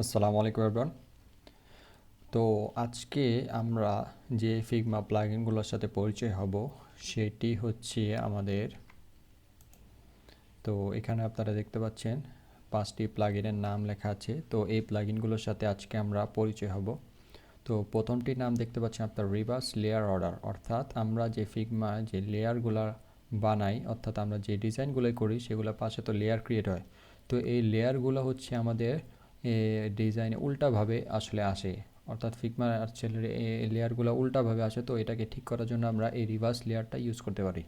আসসালামু আলাইকুম এভরিওয়ান। তো আজকে আমরা যে ফিগমা প্লাগইনগুলোর সাথে পরিচয় হব সেটি হচ্ছে আমাদের। তো এখানে আপনারা দেখতে পাচ্ছেন 5টি প্লাগইনের নাম লেখা আছে। তো এই প্লাগইনগুলোর সাথে আজকে আমরা পরিচয় হব। তো প্রথমটির নাম দেখতে পাচ্ছেন আপনার রিভার্স লেয়ার অর্ডার, অর্থাৎ আমরা যে ফিগমা যে লেয়ারগুলো বানাই, অর্থাৎ আমরা যে ডিজাইনগুলো করি সেগুলো পাশে তো লেয়ার ক্রিয়েট হয়। তো এই লেয়ারগুলো হচ্ছে আমাদের ডিজাইনে উল্টাভাবে আসলে আসে, অর্থাৎ ফিগমা আসলে এই লেয়ারগুলো উল্টাভাবে আসে। তো এটাকে ঠিক করার জন্য আমরা এই রিভার্স লেয়ারটা ইউজ করতে পারি।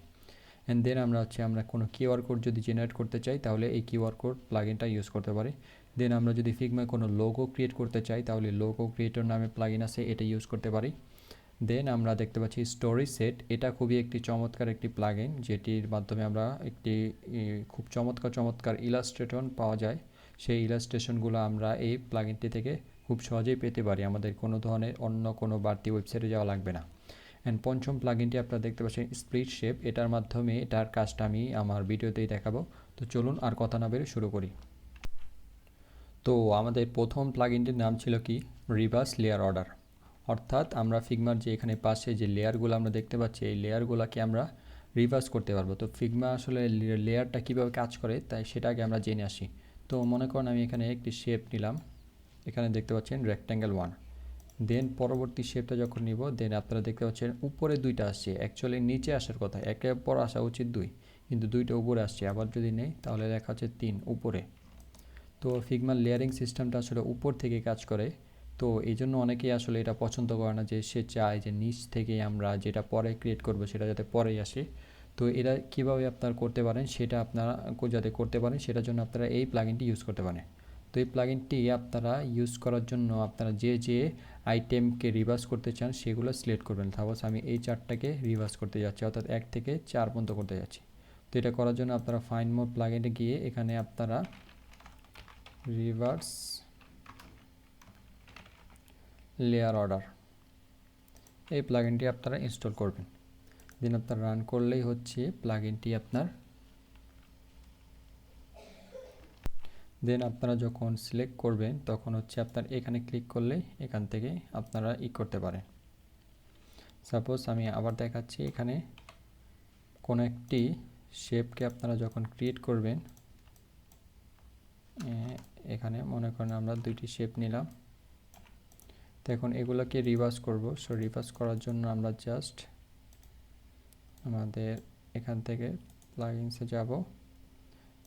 অ্যান্ড দেন আমরা কোনো কিউআর কোড যদি জেনারেট করতে চাই তাহলে এই কিউআর কোড প্লাগইনটা ইউজ করতে পারি। দেন আমরা যদি ফিগমায় কোনো লোগো ক্রিয়েট করতে চাই তাহলে লোগো ক্রিয়েটর নামে প্লাগইন আছে, এটা ইউজ করতে পারি। দেন আমরা দেখতে পাচ্ছি স্টোরি সেট, এটা খুবই একটি চমৎকার একটি প্লাগইন যেটির মাধ্যমে আমরা একটি খুব চমৎকার চমৎকার ইলাস্ট্রেশন পাওয়া যায়। সেই ইলাস্ট্রেশনগুলো আমরা এই প্লাগইনটি থেকে খুব সহজেই পেতে পারি, আমাদের কোনো ধরনের অন্য কোনো বাড়তি ওয়েবসাইটে যাওয়া লাগবে না। অ্যান্ড পঞ্চম প্লাগইনটি আপনারা দেখতে পাচ্ছেন স্প্লিট শেপ, এটার মাধ্যমে এটার কাজটা আমি আমার ভিডিওতেই দেখাবো। তো চলুন আর কথা না বেরিয়ে শুরু করি। তো আমাদের প্রথম প্লাগইনটির নাম ছিল কি রিভার্স লেয়ার অর্ডার, অর্থাৎ আমরা ফিগমার যে এখানে পাশে যে লেয়ারগুলো আমরা দেখতে পাচ্ছি এই লেয়ারগুলোকে আমরা রিভার্স করতে পারবো। তো ফিগমা আসলে লেয়ারটা কীভাবে কাজ করে তাই সেটাকে আমরা জেনে আসি। তো মনে করেন আমি এখানে একটি শেপ নিলাম, এখানে দেখতে পাচ্ছেন রেক্ট্যাঙ্গেল 1। দেন পরবর্তী শেপটা যখন নিব দেন আপনারা দেখতে পাচ্ছেন উপরে দুইটা আসছে, অ্যাকচুয়ালি নিচে আসার কথা, একের পর আসা উচিত দুই, কিন্তু দুইটা উপরে আসছে। আবার যদি নেই তাহলে লেখা আছে 3 উপরে। তো ফিগমার লেয়ারিং সিস্টেমটা আসলে উপর থেকে কাজ করে। তো এই জন্য অনেকেই আসলে এটা পছন্দ করে না, যে সে চায় যে নিচ থেকে আমরা যেটা পরে ক্রিয়েট করব সেটা যাতে পরেই আসে। তো এটা কীভাবে আপনারা করতে পারেন সেটা আপনারা যাতে করতে পারেন সেটার জন্য আপনারা এই প্লাগইনটি ইউজ করতে পারেন। তো এই প্লাগইনটি আপনারা ইউজ করার জন্য আপনারা যে আইটেমকে রিভার্স করতে চান সেগুলো সিলেক্ট করবেন। সাপোজ আমি এই চারটাকে রিভার্স করতে যাচ্ছি, অর্থাৎ 1 থেকে 4 পর্যন্ত করতে যাচ্ছি। তো এটা করার জন্য আপনারা ফাইন্ড মোর প্লাগইনে গিয়ে এখানে আপনারা রিভার্স লেয়ার অর্ডার এই প্লাগইনটি আপনারা ইনস্টল করবেন। দেন আপনারা রান করলেই হচ্ছে প্লাগইনটি আপনার। দেন আপনারা যখন সিলেক্ট করবেন তখন হচ্ছে আপনার এখানে ক্লিক করলেই এখান থেকে আপনারা করতে পারেন। সাপোজ আমি আবার দেখাচ্ছি, এখানে কোনো একটি শেপকে আপনারা যখন ক্রিয়েট করবেন, এখানে মনে করেন আমরা দুইটি শেপ নিলাম। তো এখন এগুলোকে রিভার্স করব। সো রিভার্স করার জন্য আমরা জাস্ট আমাদের এখান থেকে প্লাগইনসে যাব,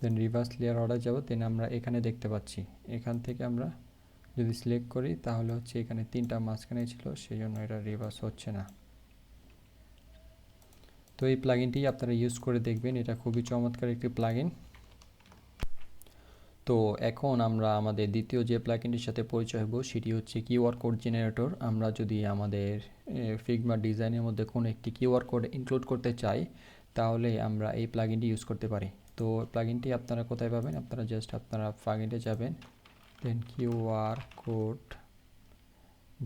দেন রিভার্স লেয়ার অর্ডার যাব। দেন আমরা এখানে দেখতে পাচ্ছি, এখান থেকে আমরা যদি সিলেক্ট করি তাহলে হচ্ছে এখানে 3টা মাঝখানে ছিল, সেই জন্য এটা রিভার্স হচ্ছে না। তো এই প্লাগইনটি আপনারা ইউজ করে দেখবেন, এটা খুবই চমৎকার একটি প্লাগইন। তো এখন আমরা আমাদের দ্বিতীয় যে প্লাগইনটির সাথে পরিচয় হব সেটি হচ্ছে কিউআর কোড জেনারেটর। আমরা যদি আমাদের ফিগমা ডিজাইনের মধ্যে কোনো একটি কিউআর কোড ইনক্লুড করতে চাই তাহলে আমরা এই প্লাগইনটি ইউজ করতে পারি। তো প্লাগইনটি আপনারা কোথায় পাবেন, আপনারা জাস্ট আপনারা প্লাগইনে যাবেন, দেন কিউআর কোড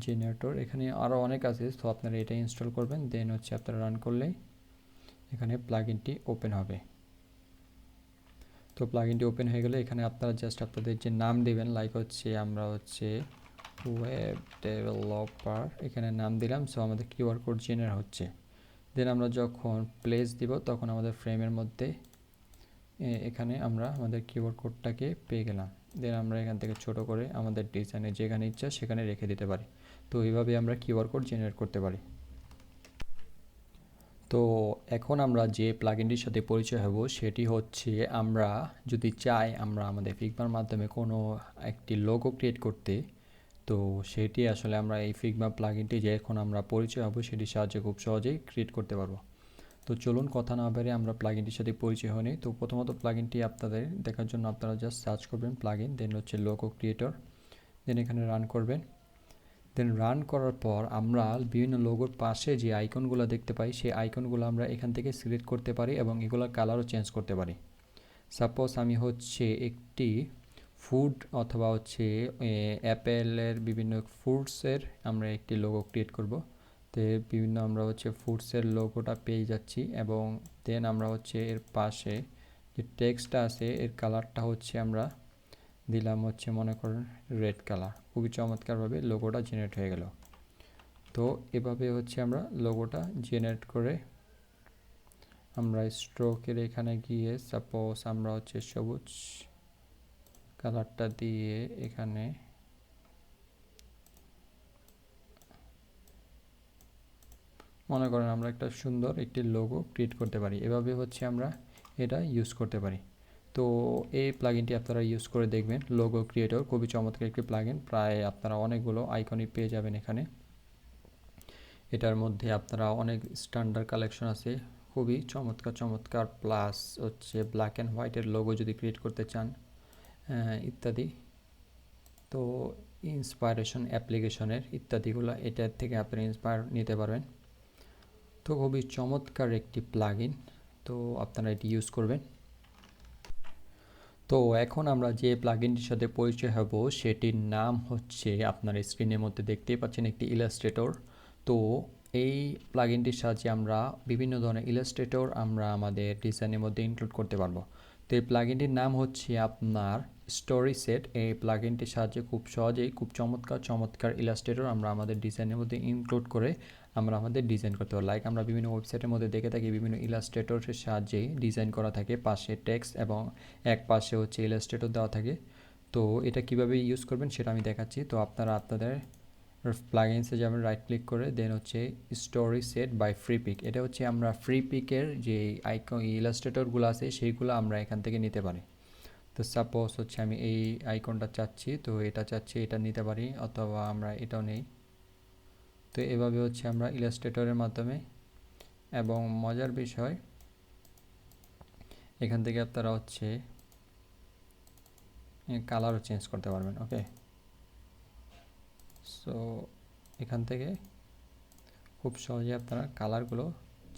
জেনারেটর, এখানে আরও অনেক আছে। তো আপনারা এটা ইনস্টল করবেন, দেন হচ্ছে আপনারা রান করলেই এখানে প্লাগইনটি ওপেন হবে। তো প্লাগইনটি ওপেন হয়ে গেলে এখানে আপনারা জাস্ট আপনাদের যে নাম দেবেন, লাইক হচ্ছে আমরা হচ্ছে ওয়েব ডেভেলপার, এখানে নাম দিলাম। সো আমাদের কিউআর কোড জেনারেট হচ্ছে। দেন আমরা যখন প্লেস দিব তখন আমাদের ফ্রেমের মধ্যে এখানে আমরা আমাদের কিউআর কোডটাকে পেয়ে গেলাম। দেন আমরা এখান থেকে ছোট করে আমাদের ডিজাইনে যেখানে ইচ্ছা সেখানে রেখে দিতে পারি। তো এইভাবে আমরা কিউআর কোড জেনারেট করতে পারি। তো এখন আমরা যে প্লাগইনটির সাথে পরিচয় হব সেটি হচ্ছে, আমরা যদি চাই আমরা আমাদের ফিগমার মাধ্যমে কোনো একটি লোগো ক্রিয়েট করতে, তো সেটি আসলে আমরা এই ফিগমা প্লাগইনটি যে এখন আমরা পরিচয় হব সেটির সাহায্যে খুব সহজেই ক্রিয়েট করতে পারবো। তো চলুন কথা না বেরিয়ে আমরা প্লাগইনটির সাথে পরিচয় হই। তো প্রথমত প্লাগইনটি আপনাদের দেখার জন্য আপনারা জাস্ট সার্চ করবেন প্লাগইন, দেন হচ্ছে লোগো ক্রিয়েটর, দেন এখানে রান করবেন। দেন রান করার পর আমরা বিভিন্ন লোগোর পাশে যে আইকনগুলো দেখতে পাই সেই আইকনগুলো আমরা এখান থেকে সিলেক্ট করতে পারি এবং এগুলোর কালারও চেঞ্জ করতে পারি। সাপোজ আমি হচ্ছে একটি ফুড অথবা হচ্ছে অ্যাপেলের বিভিন্ন ফ্রুটসের আমরা একটি লোগো ক্রিয়েট করব। তো বিভিন্ন আমরা হচ্ছে ফ্রুটসের লোগোটা পেয়ে যাচ্ছি এবং দেন আমরা হচ্ছে এর পাশে যে টেক্সটটা আছে এর কালারটা হচ্ছে আমরা দিলাম হচ্ছে মনে করেন রেড কালার, খুবই চমৎকারভাবে লোগোটা জেনারেট হয়ে গেল। তো এভাবে হচ্ছে আমরা লোগোটা জেনারেট করে আমরা স্ট্রোকের এখানে গিয়ে সাপোজ আমরা হচ্ছে সবুজ কালারটা দিয়ে এখানে মনে করেন আমরা একটা সুন্দর একটি লোগো ক্রিয়েট করতে পারি। এভাবে হচ্ছে আমরা এটা ইউজ করতে পারি। তো এই প্লাগইনটি আপনারা ইউজ করে দেখবেন, লোগো ক্রিয়েটর খুবই চমৎকার একটি প্লাগইন। প্রায় আপনারা অনেকগুলো আইকনই পেয়ে যাবেন এখানে। এটার মধ্যে আপনারা অনেক স্ট্যান্ডার্ড কালেকশন আছে, খুবই চমৎকার চমৎকার, প্লাস হচ্ছে ব্ল্যাক অ্যান্ড হোয়াইটের লোগো যদি ক্রিয়েট করতে চান ইত্যাদি। তো ইন্সপায়ারেশন অ্যাপ্লিকেশনের ইত্যাদিগুলো এটার থেকে আপনারা ইন্সপায়ার নিতে পারবেন। তো খুবই চমৎকার একটি প্লাগইন, তো আপনারা এটি ইউজ করবেন। তো এখন আমরা যে প্লাগইনটির সাথে পরিচয় হব সেটির নাম হচ্ছে, আপনার স্ক্রিনের মধ্যে দেখতেই পাচ্ছেন একটি ইলাস্ট্রেটর। তো এই প্লাগইনটির সাহায্যে আমরা বিভিন্ন ধরনের ইলাস্ট্রেটর আমরা আমাদের ডিজাইনের মধ্যে ইনক্লুড করতে পারবো। তো এই প্লাগইনটির নাম হচ্ছে আপনার স্টোরি সেট। এই প্লাগইনটির সাহায্যে খুব সহজেই খুব চমৎকার চমৎকার ইলাস্ট্রেটর আমরা আমাদের ডিজাইনের মধ্যে ইনক্লুড করে আমরা আমাদের ডিজাইন করতে পারি। লাইক আমরা বিভিন্ন ওয়েবসাইটের মধ্যে দেখে থাকি বিভিন্ন ইলাস্ট্রেটরের সাহায্যে ডিজাইন করা থাকে, পাশে টেক্সট এবং এক পাশে হচ্ছে ইলাস্ট্রেটর দেওয়া থাকে। তো এটা কিভাবে ইউজ করবেন সেটা আমি দেখাচ্ছি। তো আপনারা আপনাদের প্লাগইনসে যাবেন, রাইট ক্লিক করে দেন হচ্ছে Storyset by Freepik. এটা হচ্ছে আমরা ফ্রি পিকের যে আইকন ইলাস্ট্রেটরগুলো আছে সেইগুলো আমরা এখান থেকে নিতে পারি। তো সাপোজ হচ্ছে আমি এই আইকনটা চাচ্ছি, তো এটা চাচ্ছি, এটা নিতে পারি, অথবা আমরা এটাও নেই। তো এভাবে হচ্ছে আমরা ইলাস্ট্রেটরের মাধ্যমে, এবং মজার বিষয় এখান থেকে আপনারা হচ্ছে কালারও চেঞ্জ করতে পারবেন। ওকে, সো এখান থেকে খুব সহজে আপনারা কালারগুলো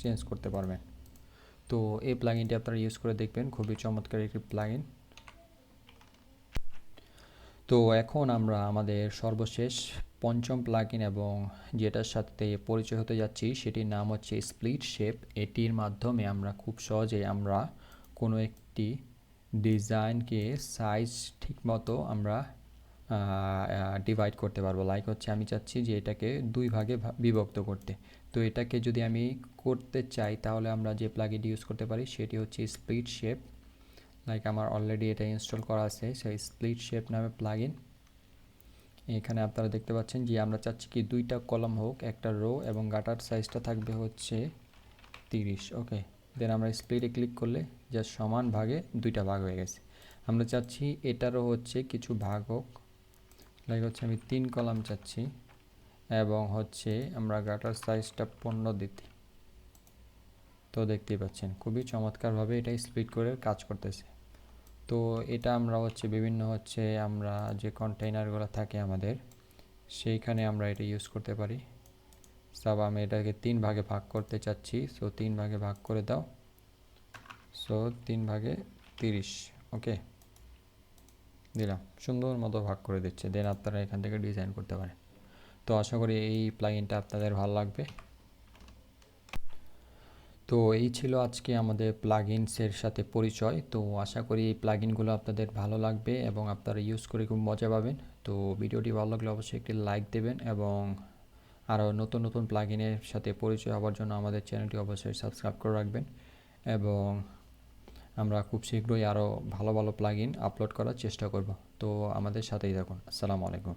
চেঞ্জ করতে পারবেন। তো এই প্লাগইনটি আপনারা ইউজ করে দেখবেন, খুবই চমৎকার একটি প্লাগইন। তো এখন আমরা আমাদের সর্বশেষ পঞ্চম প্লাগইন এবং যেটার সাথে পরিচয় হতে যাচ্ছি সেটির নাম হচ্ছে স্প্লিট শেপ। এটির মাধ্যমে আমরা খুব সহজে আমরা কোনো একটি ডিজাইনকে সাইজ ঠিকমতো আমরা ডিভাইড করতে পারবো। লাইক হচ্ছে আমি চাচ্ছি যে এটাকে দুই ভাগে বিভক্ত করতে। তো এটাকে যদি আমি করতে চাই তাহলে আমরা যে প্লাগইনটি ইউজ করতে পারি সেটি হচ্ছে স্প্লিট শেপ। লাইক আমার অলরেডি এটা ইনস্টল করা আছে, সেই স্প্লিট শেপ নামে প্লাগইন। এখানে আপনারা দেখতে পাচ্ছেন যে আমরা চাচ্ছি কি দুইটা কলাম হোক, একটা রো, এবং গাটার সাইজটা থাকবে হচ্ছে 30। ওকে, দেন আমরা স্প্লিটে ক্লিক করলে যা সমান ভাগে দুইটা ভাগ হয়ে গেছে। আমরা চাচ্ছি এটারও হচ্ছে কিছু ভাগ হোক, লাইক হচ্ছে আমি 3 কলাম চাচ্ছি, এবং হচ্ছে আমরা গাটার সাইজটা 15 দিতে। তো দেখতেই পাচ্ছেন খুবই চমৎকারভাবে এটা স্প্লিট করে কাজ করতেছে। তো এটা আমরা হচ্ছে বিভিন্ন হচ্ছে আমরা যে কন্টেইনারগুলো থাকে আমাদের সেইখানে আমরা এটা ইউজ করতে পারি। সব আমি এটাকে 3 ভাগে ভাগ করতে চাচ্ছি, সো 3 ভাগে ভাগ করে দাও, সো 3 ভাগে 30। ওকে, দিলাম, সুন্দর মতো ভাগ করে দিচ্ছে। দেন আপনারা এখান থেকে ডিজাইন করতে পারেন। তো আশা করি এই প্লাগইনটা আপনাদের ভালো লাগবে। তো এই ছিল আজকে আমাদের প্লাগইনসের সাথে পরিচয়। তো আশা করি এই প্লাগইনগুলো আপনাদের ভালো লাগবে এবং আপনারা ইউজ করে খুব মজা পাবেন। তো ভিডিওটি ভালো লাগলে অবশ্যই একটি লাইক দেবেন, এবং আরও নতুন নতুন প্লাগইনের সাথে পরিচয় হওয়ার জন্য আমাদের চ্যানেলটি অবশ্যই সাবস্ক্রাইব করে রাখবেন। এবং আমরা খুব শীঘ্রই আরও ভালো ভালো প্লাগইন আপলোড করার চেষ্টা করব। তো আমাদের সাথেই থাকুন। আসসালামু আলাইকুম।